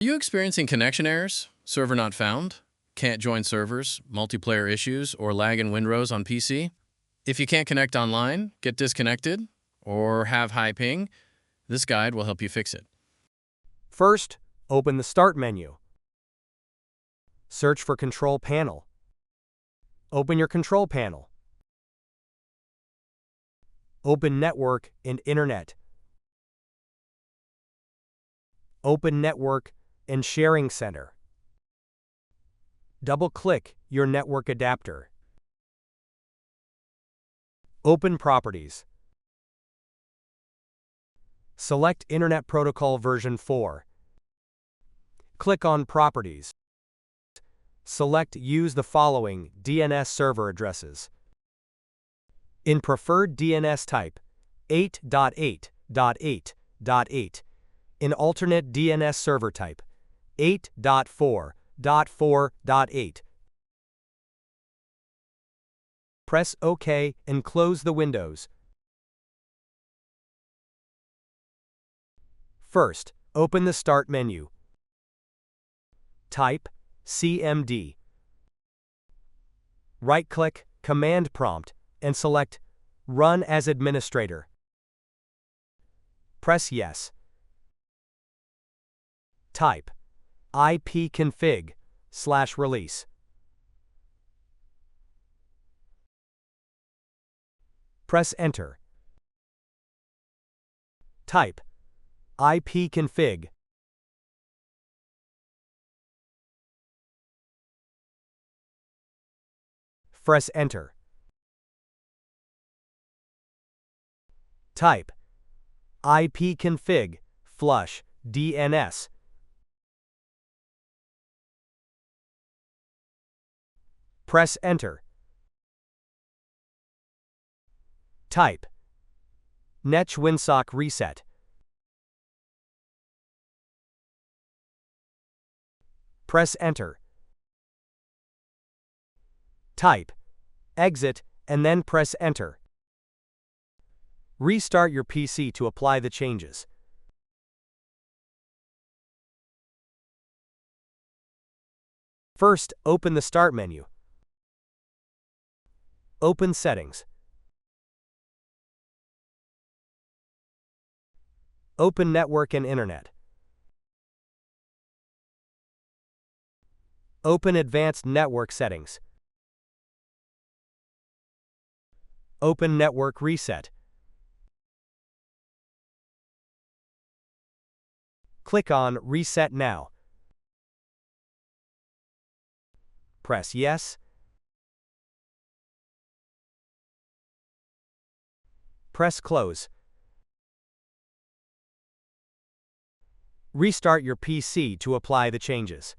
Are you experiencing connection errors, server not found, can't join servers, multiplayer issues, or lag in Windrose on PC? If you can't connect online, get disconnected, or have high ping, this guide will help you fix it. First, open the Start menu. Search for Control Panel. Open your Control Panel. Open Network and Internet. Open Network and Sharing Center. Double-click your network adapter. Open Properties. Select Internet Protocol version 4. Click on Properties. Select Use the following DNS server addresses. In preferred DNS type, 8.8.8.8. In alternate DNS server type, 8.4.4.8. Press OK and close the windows. First, open the Start menu. Type CMD. Right-click Command Prompt and select Run as Administrator. Press Yes. Type ipconfig/release. Press Enter. Type ipconfig. Press Enter. Type ipconfig flush DNS. Press Enter. Type netwinsock reset. Press Enter. Type exit and then press Enter. Restart your PC to apply the changes. First, open the Start menu. Open Settings. Open Network and Internet. Open Advanced Network Settings. Open Network Reset. Click on Reset Now. Press Yes. Press Close. Restart your PC to apply the changes.